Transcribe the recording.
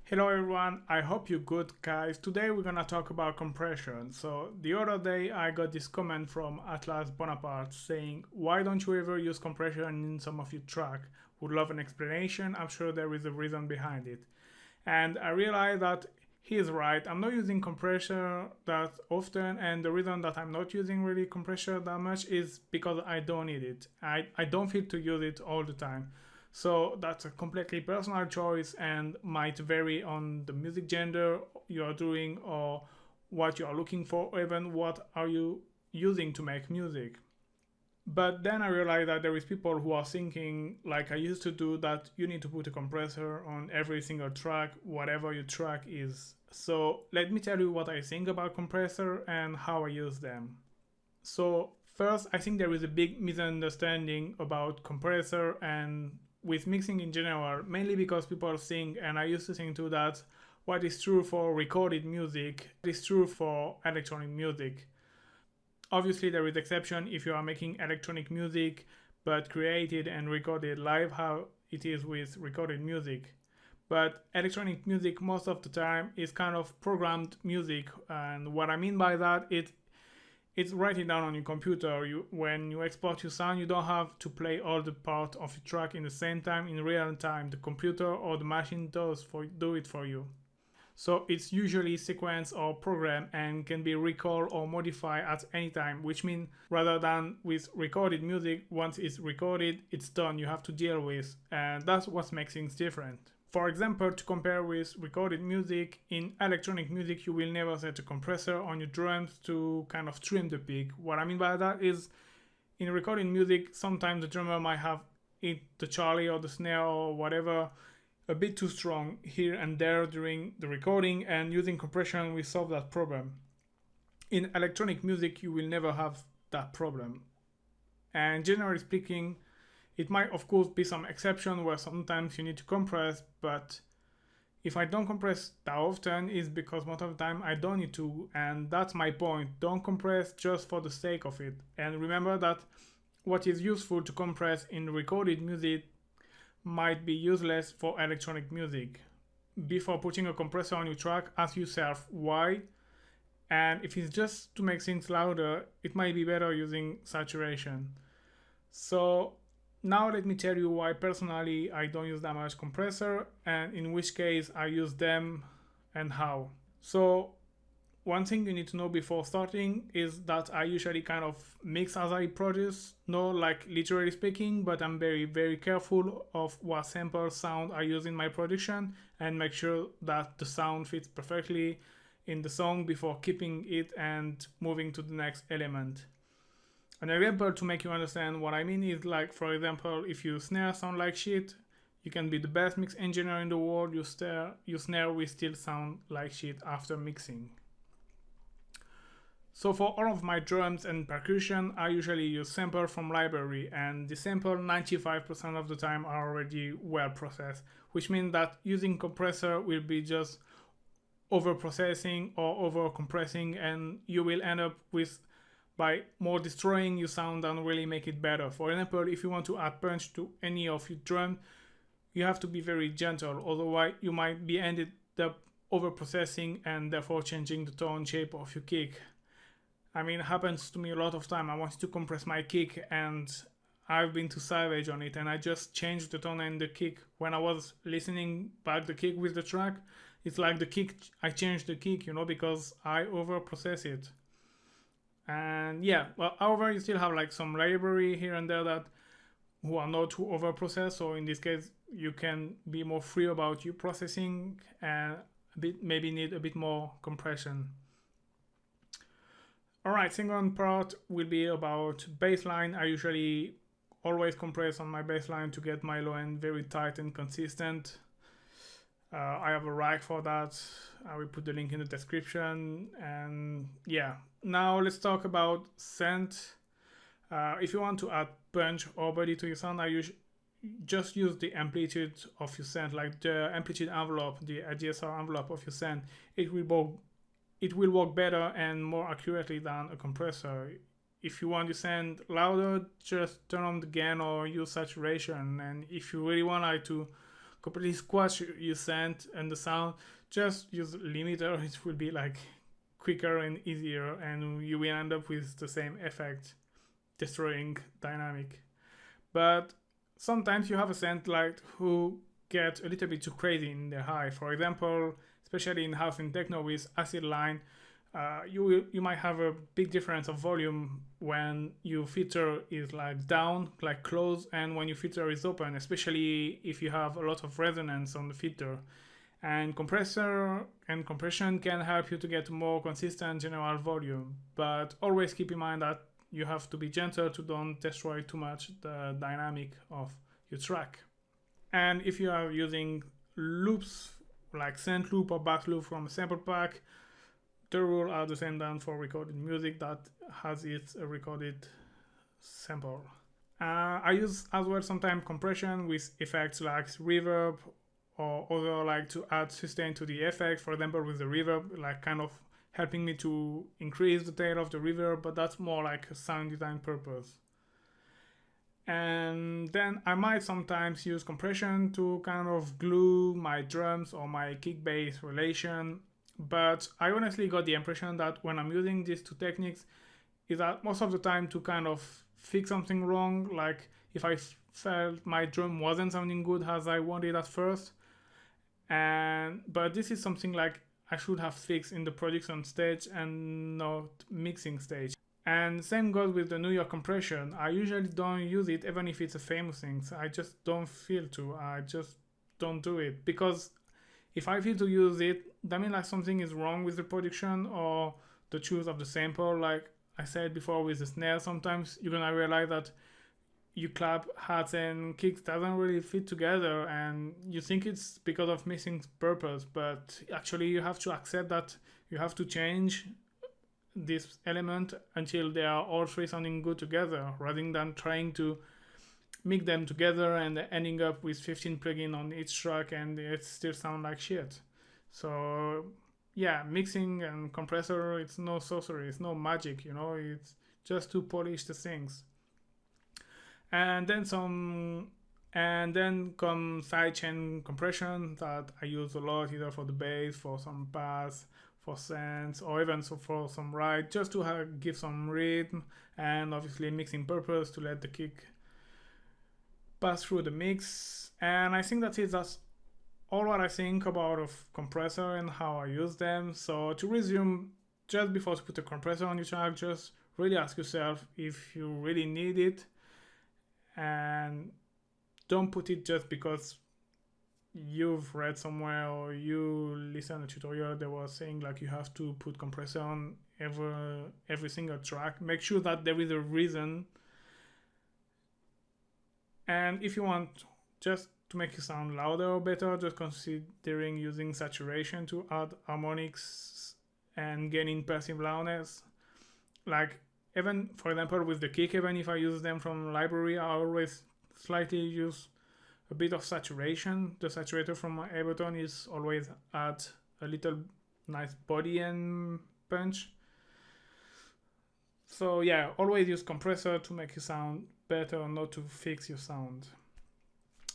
Hello everyone, I hope you're good guys. Today we're gonna talk about compression. So the other day I got this comment from Atlas Bonaparte saying, why don't you ever use compression in some of your track? Would love an explanation, I'm sure there is a reason behind it. And I realized that he is right. I'm not using compression that often, and the reason that I'm not using really compression that much is because I don't need it. I don't feel to use it all the time. So that's a completely personal choice and might vary on the music genre you are doing or what you are looking for, or even what are you using to make music. But then I realized that there is people who are thinking like I used to do, that you need to put a compressor on every single track, whatever your track is. So let me tell you what I think about compressor and how I use them. So first, I think there is a big misunderstanding about compressor and with mixing in general, mainly because people think, and I used to think too, that what is true for recorded music is true for electronic music. Obviously, there is exception if you are making electronic music, but created and recorded live, how it is with recorded music. But electronic music most of the time is kind of programmed music, and what I mean by that, it's writing down on your computer. When you export your sound, you don't have to play all the parts of your track in the same time in real time. The computer or the machine do it for you. So it's usually sequenced or programmed and can be recalled or modified at any time, which means rather than with recorded music, once it's recorded, it's done, you have to deal with, and that's what makes things different. For example, to compare with recorded music, in electronic music you will never set a compressor on your drums to kind of trim the peak. What I mean by that is, in recorded music, sometimes the drummer might have the Charlie or the snare or whatever a bit too strong here and there during the recording, and using compression will solve that problem. In electronic music, you will never have that problem. And generally speaking, it might of course be some exception where sometimes you need to compress, but if I don't compress that often, it's because most of the time I don't need to, and that's my point. Don't compress just for the sake of it. And remember that what is useful to compress in recorded music might be useless for electronic music. Before putting a compressor on your track, ask yourself why, and if it's just to make things louder, it might be better using saturation. So now let me tell you why personally I don't use that much compressor, and in which case I use them and how. So one thing you need to know before starting is that I usually kind of mix as I produce, not like literally speaking, but I'm very careful of what sample sound I use in my production and make sure that the sound fits perfectly in the song before keeping it and moving to the next element. An example to make you understand what I mean is, like, for example, if your snare sound like shit, you can be the best mix engineer in the world, your snare will still sound like shit after mixing. So for all of my drums and percussion, I usually use sample from library, and the sample 95% of the time are already well processed, which means that using compressor will be just over processing or over compressing, and you will end up with by more destroying your sound than really make it better. For example, if you want to add punch to any of your drum, you have to be very gentle, otherwise you might be ended up over processing and therefore changing the tone shape of your kick. I mean, it happens to me a lot of time. I wanted to compress my kick and I've been too savage on it, and I just changed the tone and the kick. When I was listening back the kick with the track, it's like the kick, I changed the kick, because I over process it. And yeah, well, however, you still have like some library here and there that who are not too over processed. So in this case, you can be more free about your processing and maybe need a bit more compression. Alright, second part will be about bassline. I usually always compress on my bassline to get my low end very tight and consistent. I have a rack for that. I will put the link in the description. And yeah, now let's talk about synth. If you want to add punch or body to your sound, I just use the amplitude of your synth, like the amplitude envelope, the ADSR envelope of your synth. It will work better and more accurately than a compressor. If you want to sound louder, just turn on the gain or use saturation. And if you really want to completely squash your synth and the sound, just use limiter. It will be like quicker and easier, and you will end up with the same effect, destroying dynamic. But sometimes you have a synth like who get a little bit too crazy in the high. For example, especially in house and techno with acid line, you might have a big difference of volume when your filter is like down, like close, and when your filter is open, especially if you have a lot of resonance on the filter. And compressor and compression can help you to get more consistent general volume, but always keep in mind that you have to be gentle to don't destroy too much the dynamic of your track. And if you are using loops like synth loop or bass loop from a sample pack, the rules are the same than for recorded music that has its recorded sample. I use as well sometimes compression with effects like reverb or other, like to add sustain to the effect. For example, with the reverb, like kind of helping me to increase the tail of the reverb, but that's more like a sound design purpose. And then I might sometimes use compression to kind of glue my drums or my kick bass relation. But I honestly got the impression that when I'm using these two techniques, is that most of the time to kind of fix something wrong, like if I felt my drum wasn't sounding good as I wanted at first. But this is something like I should have fixed in the production stage and not mixing stage. And same goes with the New York compression. I usually don't use it even if it's a famous thing. So I just don't feel to. I just don't do it, because if I feel to use it, that means like something is wrong with the production or the choice of the sample. Like I said before with the snare, sometimes you're gonna realize that you clap hats and kicks doesn't really fit together, and you think it's because of missing purpose, but actually you have to accept that you have to change this element until they are all three sounding good together, rather than trying to mix them together and ending up with 15 plugins on each track and it still sound like shit. So yeah, mixing and compressor, it's no sorcery, it's no magic, you know, it's just to polish the things. And then come sidechain compression that I use a lot, either for the bass, for some bass, for synths, or even so for some ride, just to give some rhythm, and obviously mixing purpose to let the kick pass through the mix. And I think that's it. That's all what I think about of compressor and how I use them. So to resume, just before to put a compressor on your track, just really ask yourself if you really need it, and don't put it just because you've read somewhere or you listen to a tutorial that was saying like you have to put compressor on every single track. Make sure that there is a reason. And if you want just to make it sound louder or better, just considering using saturation to add harmonics and gaining passive loudness. Like even, for example, with the kick, even if I use them from library, I always slightly use a bit of saturation. The saturator from my Ableton is always add a little nice body and punch. So yeah, always use compressor to make you sound better, not to fix your sound.